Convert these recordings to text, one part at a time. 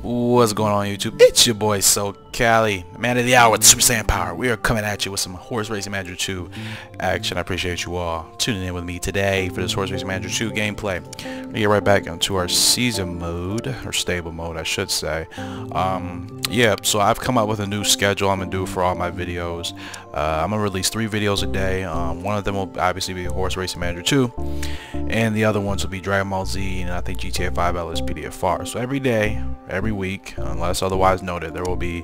What's going on YouTube? It's your boy So Cali, man of the hour with Super Saiyan Power. We are coming at you with some Horse Racing Manager 2 action. I appreciate you all tuning in with me today for this Horse Racing Manager 2 gameplay. We get right back into our season mode, or stable mode I should say. Yeah, so I've come up with a new schedule I'm gonna do for all my videos. I'm gonna release 3 videos a day. One of them will obviously be Horse Racing Manager 2, and the other ones will be Dragon Ball Z and I think GTA 5 LSPDFR. So every day, every week, unless otherwise noted, there will be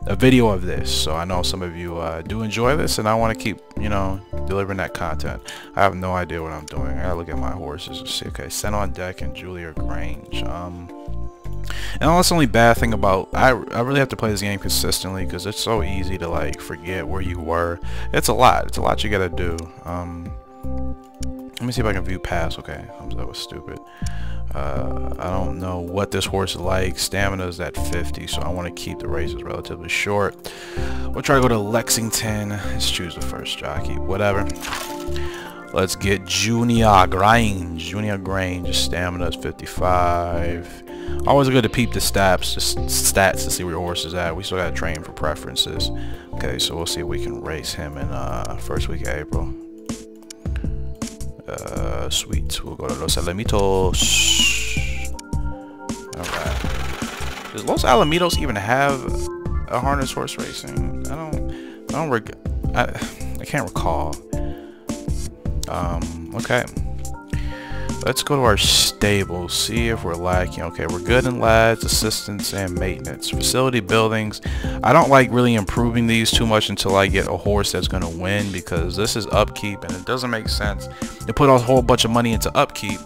a video of this. So I know some of you do enjoy this, and I want to keep, you know, delivering that content. I have no idea what I'm doing. I gotta look at my horses and see. Okay, Sent on Deck and Julia Grange. And that's the only bad thing about I really have to play this game consistently because it's so easy to like forget where you were. It's a lot you gotta do. Let me see if I can view past. Okay, that was stupid. I don't know what this horse is like. Stamina is at 50, so I want to keep the races relatively short. We'll try to go to Lexington. Let's choose the first jockey, whatever. Let's get Junior Grange. Junior Grange, stamina is 55. Always good to peep the stats to see where your horse is at. We still got to train for preferences. Okay, so we'll see if we can race him in first week of April. Sweet. We'll go to Los Alamitos. Alright. Does Los Alamitos even have a harness horse racing? I can't recall. Okay. Let's go to our stable, see if we're lacking. Okay, we're good in lads, assistance, and maintenance. Facility buildings. I don't like really improving these too much until I get a horse that's going to win, because this is upkeep, and it doesn't make sense to put a whole bunch of money into upkeep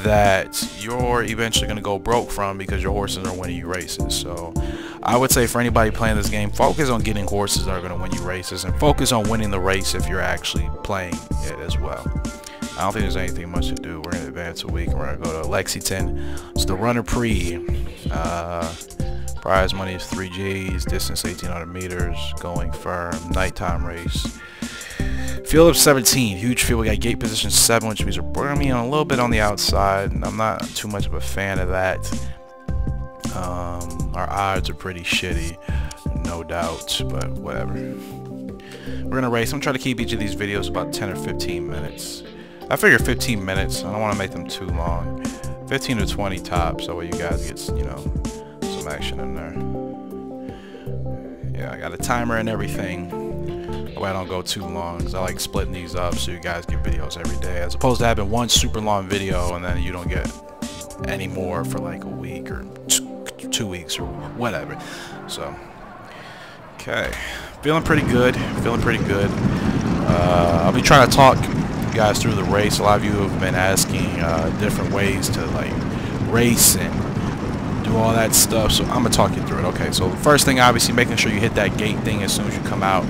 that you're eventually going to go broke from because your horses are winning you races. So I would say for anybody playing this game, focus on getting horses that are going to win you races, and focus on winning the race if you're actually playing it as well. I don't think there's anything much to do. We're going to advance a week, and we're going to go to Lexington. It's the Runner Prix. Prize money is 3 Gs, distance 1,800 meters, going firm, nighttime race. Field of 17, huge field. We got gate position 7, which means we're bringing me on a little bit on the outside, and I'm not too much of a fan of that. Our odds are pretty shitty, no doubt, but whatever. We're going to race. I'm trying to keep each of these videos about 10 or 15 minutes. I figure 15 minutes. I don't want to make them too long. 15 to 20 tops, so you guys get, you know, some action in there. Yeah, I got a timer and everything. That way I don't go too long, because I like splitting these up so you guys get videos every day, as opposed to having one super long video and then you don't get any more for like a week or 2 weeks or whatever. So, okay, feeling pretty good. I'll be trying to talk guys through the race. A lot of you have been asking different ways to like race and do all that stuff, so I'm gonna talk you through it. Okay, so the first thing, obviously making sure you hit that gate thing as soon as you come out.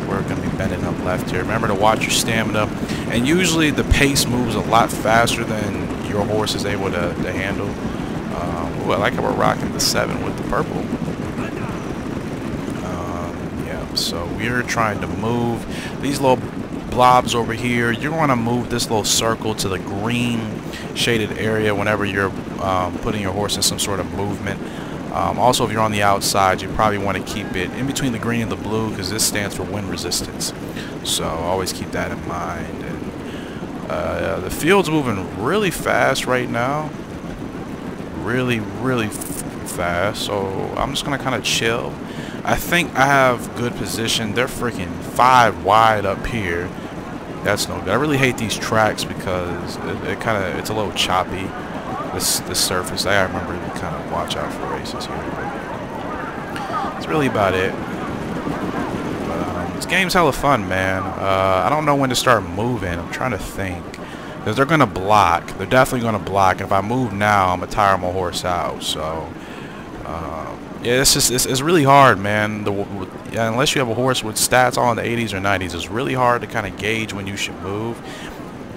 We're gonna be bending up left here. Remember to watch your stamina, and usually the pace moves a lot faster than your horse is able to handle. Ooh, I like how we're rocking the 7 with the purple. Yeah, so we're trying to move these little blobs over here. You want to move this little circle to the green shaded area whenever you're putting your horse in some sort of movement. Also, if you're on the outside, you probably want to keep it in between the green and the blue, because this stands for wind resistance. So always keep that in mind. And the field's moving really fast right now, really fast. So I'm just gonna kind of chill. I think I have good position. They're freaking 5 wide up here. That's no good. I really hate these tracks because it's a little choppy. This surface. I remember to kind of watch out for races here. But that's really about it. But, this game's hella fun, man. I don't know when to start moving. I'm trying to think, because they're gonna block. They're definitely gonna block. And if I move now, I'm gonna tire my horse out. So. Yeah, it's really hard, man. Unless you have a horse with stats all in the 80s or 90s, it's really hard to kind of gauge when you should move.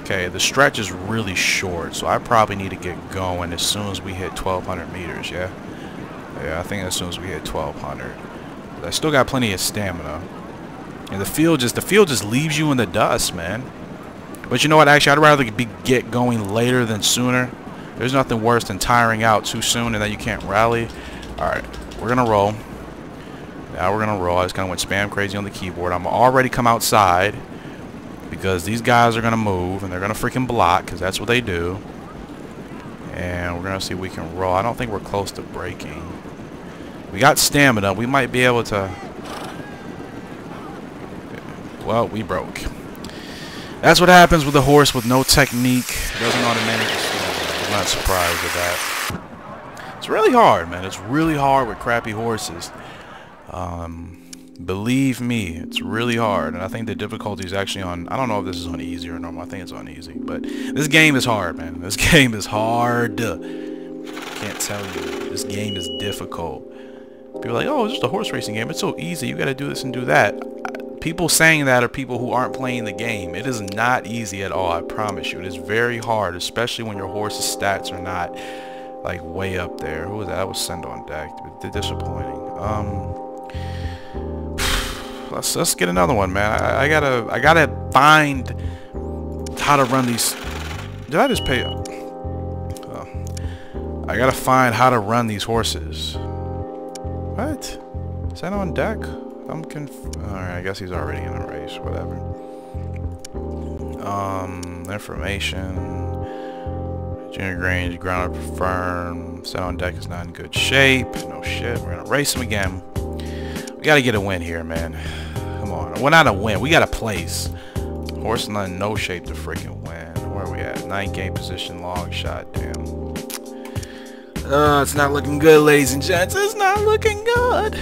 Okay, the stretch is really short, so I probably need to get going as soon as we hit 1,200 meters, yeah? Yeah, I think as soon as we hit 1,200. I still got plenty of stamina. And the field just leaves you in the dust, man. But you know what, actually, I'd rather get going later than sooner. There's nothing worse than tiring out too soon and then you can't rally. Alright, we're gonna roll. Now we're gonna roll. I just kinda went spam crazy on the keyboard. I'm already come outside because these guys are gonna move and they're gonna freaking block because that's what they do. And we're gonna see if we can roll. I don't think we're close to breaking. We got stamina. We might be able to. Well, we broke. That's what happens with a horse with no technique. It doesn't automatically slow. I'm not surprised with that. It's really hard, man. It's really hard with crappy horses. Believe me, it's really hard. And I think the difficulty is actually on... I don't know if this is on easy or normal. I think it's on easy. But this game is hard, man. This game is hard. Can't tell you. This game is difficult. People are like, oh, it's just a horse racing game. It's so easy. You got to do this and do that. People saying that are people who aren't playing the game. It is not easy at all, I promise you. It is very hard, especially when your horse's stats are not like way up there. Who was that? That was Send on deck. They're disappointing. Let's get another one, man. I gotta find how to run these. Did I just pay up? I gotta find how to run these horses. What? Send on deck? Alright, I guess he's already in a race, whatever. Information. Junior Grange, ground up firm. Set on deck is not in good shape. No shit, we're gonna race him again. We gotta get a win here, man. Come on. Well, not a win, we got a place. Horse not in no shape to freaking win. Where are we at? 9th game position, long shot, damn. It's not looking good, ladies and gents. It's not looking good.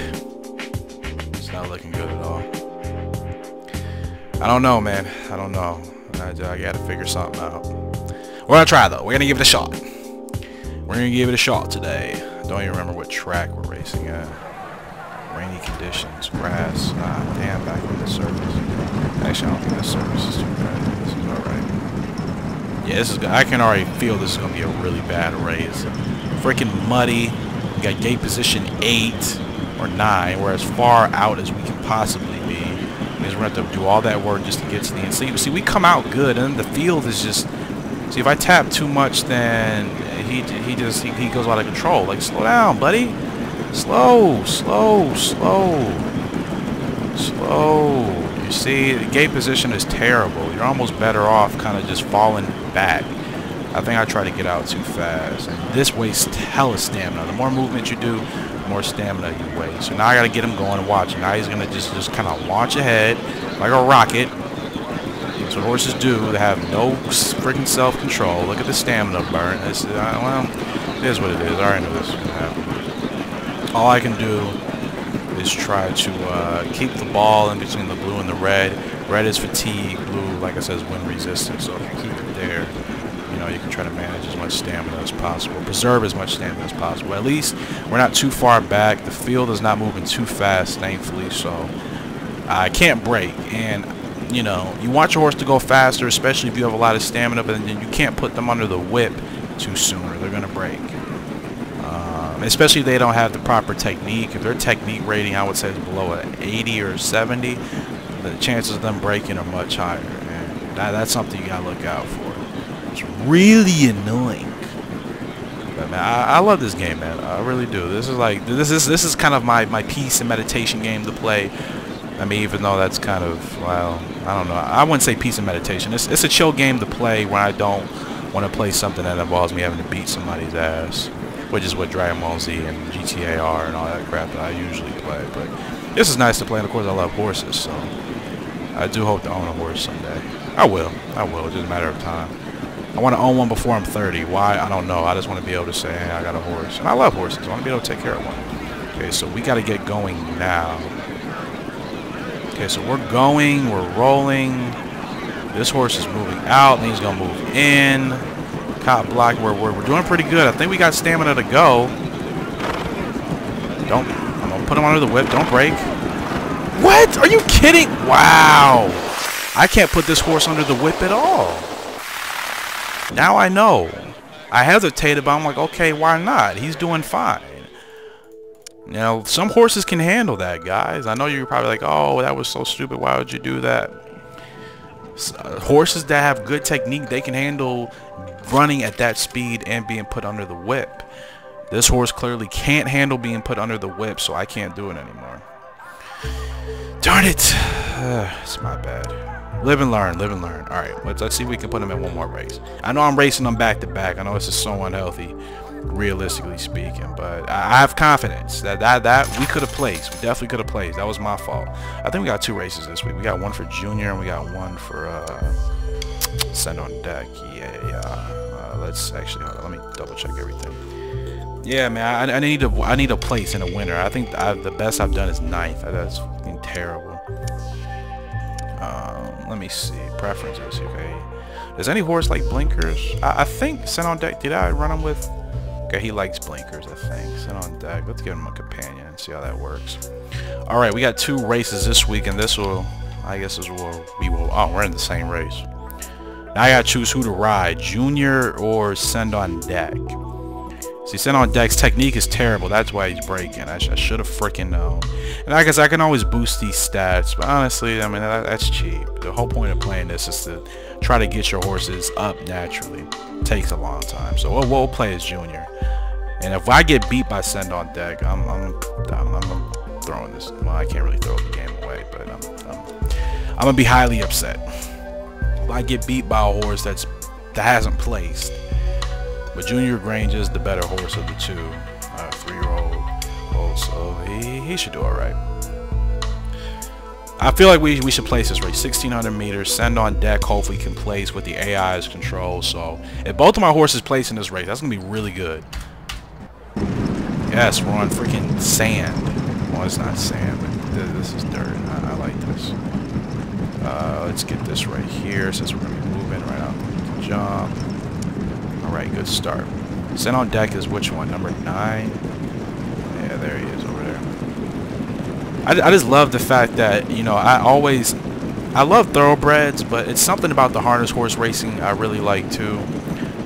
Not looking good at all. I don't know, man. I don't know. I gotta figure something out. We're gonna try though. We're gonna give it a shot. We're gonna give it a shot today. Don't even remember what track we're racing at. Rainy conditions, grass. Ah, damn, back on the surface. Actually, I don't think this surface is too bad. This is alright. Yeah, this is good. I can already feel this is gonna be a really bad race. Freaking muddy. We got gate position 8. Or 9, we're as far out as we can possibly be because we're going to have to do all that work just to get to the end. See, we come out good, and then the field is just... See, if I tap too much, then he goes out of control. Like, slow down, buddy. Slow. You see, the gate position is terrible. You're almost better off kind of just falling back. I think I try to get out too fast, and this wastes hella stamina. The more movement you do, the more stamina you waste. So now I got to get him going and watch. Now he's gonna just kind of launch ahead like a rocket. That's what horses do. They have no freaking self-control. Look at the stamina burn. Well, it is what it is. I already know this is gonna happen. All I can do is try to keep the ball in between the blue and the red. Red is fatigue. Blue, like I said, is wind resistant. So if you keep it there, you know, you can try to manage as much stamina as possible, preserve as much stamina as possible. At least we're not too far back. The field is not moving too fast, thankfully, so I can't break. And, you know, you want your horse to go faster, especially if you have a lot of stamina, but then you can't put them under the whip too soon or they're going to break. Especially if they don't have the proper technique. If their technique rating, I would say, is below an 80 or 70, the chances of them breaking are much higher. And that's something you got to look out for. It's really annoying. But man, I love this game, man. I really do. This is like this is kind of my peace and meditation game to play. I mean, even though that's kind of, well, I don't know. I wouldn't say peace and meditation. It's a chill game to play when I don't want to play something that involves me having to beat somebody's ass, which is what Dragon Ball Z and GTA are and all that crap that I usually play. But this is nice to play, and of course I love horses, so I do hope to own a horse someday. I will. It's just a matter of time. I want to own one before I'm 30. Why? I don't know. I just want to be able to say, hey, I got a horse. And I love horses. I want to be able to take care of one. Okay, so we got to get going now. Okay, so we're going. We're rolling. This horse is moving out, and he's going to move in. Cop block. We're doing pretty good. I think we got stamina to go. I'm going to put him under the whip. Don't break. What? Are you kidding? Wow. I can't put this horse under the whip at all. Now I know. I hesitated, but I'm like, okay, why not? He's doing fine. Now, some horses can handle that, guys. I know you're probably like, oh, that was so stupid. Why would you do that? Horses that have good technique, they can handle running at that speed and being put under the whip. This horse clearly can't handle being put under the whip, so I can't do it anymore. Darn it. It's my bad. Live and learn, live and learn. Alright, let's see if we can put him in one more race. I know I'm racing them back to back. I know this is so unhealthy, realistically speaking, but I have confidence that we could have placed. We definitely could have placed. That was my fault. I think we got 2 races this week. We got one for Junior and we got one for Send on Deck. Yeah. Let's actually, hold on, let me double check everything. Yeah, man, I need a place in a winner. I think the best I've done is 9th. That's fucking terrible. Let me see preferences. Okay, does any horse like blinkers? I think Send on Deck. Did I run him with? Okay, he likes blinkers. I think Send on Deck. Let's give him a companion and see how that works. All right, we got 2 races this week, and this will, I guess, this will we will. Oh, we're in the same race. Now I gotta choose who to ride, Junior or Send on Deck. See, Send on Deck's technique is terrible. That's why he's breaking. I should have freaking known. And I guess I can always boost these stats, but honestly, I mean, that's cheap. The whole point of playing this is to try to get your horses up naturally. It takes a long time. So we'll play as Junior. And if I get beat by Send on Deck, I'm throwing this. Well, I can't really throw the game away, but I'm gonna be highly upset. If I get beat by a horse that hasn't placed. But Junior Grange is the better horse of the 2. 3-year-old, so he should do alright. I feel like we should place this race. 1,600 meters, Send on Deck hopefully can place with the AI's control. So if both of my horses place in this race, that's going to be really good. Yes, we're on freaking sand. Well, it's not sand, but this is dirt. I like this. Let's get this right here since we're going to be moving right out the jump. Alright, good start. Send on Deck is which one? Number 9? Yeah, there he is over there. I just love the fact that, you know, I love thoroughbreds, but it's something about the harness horse racing I really like too.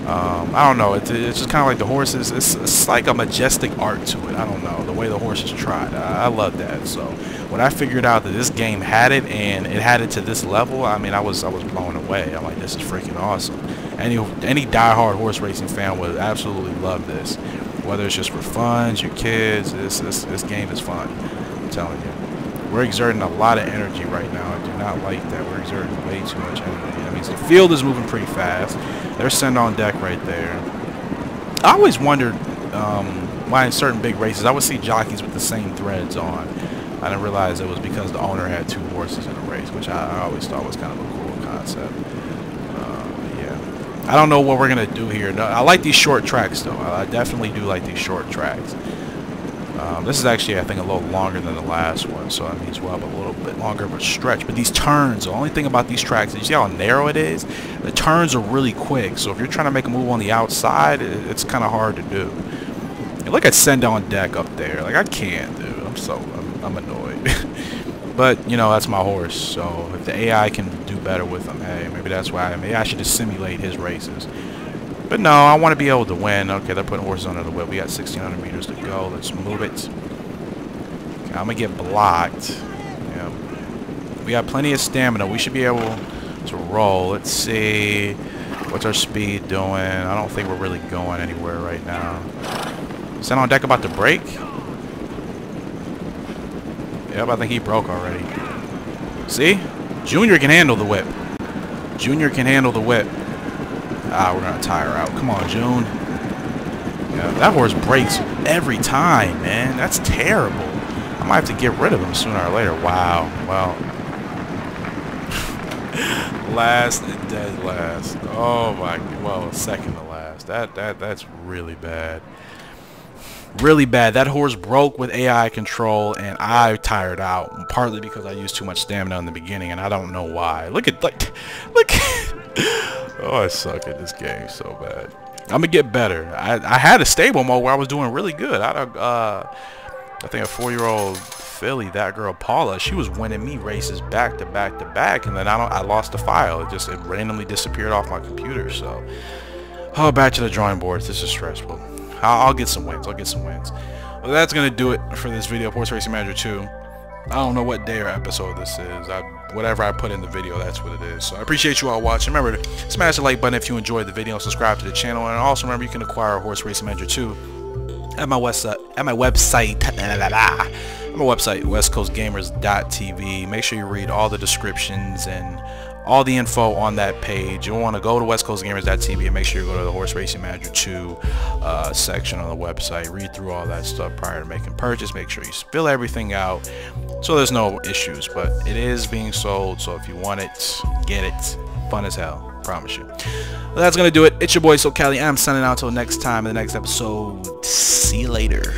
I don't know, it's just kind of like the horses, it's like a majestic art to it. I don't know, the way the horses trot. I love that. So when I figured out that this game had it and it had it to this level, I mean, I was blown away. I'm like, this is freaking awesome. Any diehard horse racing fan would absolutely love this. Whether it's just for fun, your kids, this game is fun. I'm telling you. We're exerting a lot of energy right now. I do not like that. We're exerting way too much energy. That means the field is moving pretty fast. There's Send on Deck right there. I always wondered why in certain big races I would see jockeys with the same threads on. I didn't realize it was because the owner had 2 horses in a race, which I always thought was kind of a cool concept. Yeah, I don't know what we're gonna do here. No, I like these short tracks though. I definitely do like these short tracks. This is actually, I think, a little longer than the last one, so that means we'll have a little bit longer of a stretch. But these turns, the only thing about these tracks is you see how narrow it is? The turns are really quick, so if you're trying to make a move on the outside, it's kind of hard to do. And look at Send on Deck up there. Like, I can't, dude. I'm annoyed. But, you know, that's my horse, so if the AI can do better with him, hey, maybe that's why. Maybe I should just simulate his races. But no, I want to be able to win. Okay, they're putting horses under the whip. We got 1,600 meters to go. Let's move it. Okay, I'm going to get blocked. Yeah. We got plenty of stamina. We should be able to roll. Let's see. What's our speed doing? I don't think we're really going anywhere right now. Send on Deck about to break. Yep, I think he broke already. See? Junior can handle the whip. Junior can handle the whip. Ah, we're going to tire out. Come on, June. Yeah, that horse breaks every time, man. That's terrible. I might have to get rid of him sooner or later. Wow. Well. Last and dead last. Oh, my. Well, second to last. That's really bad. Really bad. That horse broke with AI control, and I tired out. Partly because I used too much stamina in the beginning, and I don't know why. Look. Oh, I suck at this game so bad. I'm gonna get better. I had a stable mode where I was doing really good. I think a 4-year-old filly, that girl Paula, she was winning me races back to back to back, and then I lost the file. It randomly disappeared off my computer. So, back to the drawing boards. This is stressful. I'll get some wins. Well, that's gonna do it for this video of Horse Racing Manager 2. I don't know what day or episode this is. Whatever I put in the video, that's what it is. So I appreciate you all watching. Remember to smash the like button if you enjoyed the video, subscribe to the channel, and also remember you can acquire a horse racing manager too at my website, westcoastgamers.tv. Make sure you read all the descriptions and all the info on that page. You'll want to go to westcoastgamers.tv and make sure you go to the Horse Racing Manager 2 section on the website. Read through all that stuff prior to making purchase. Make sure you fill everything out so there's no issues. But it is being sold, so if you want it, get it. Fun as hell, promise you. Well, that's gonna do it. It's your boy SoCali. I'm signing out until next time in the next episode. See you later.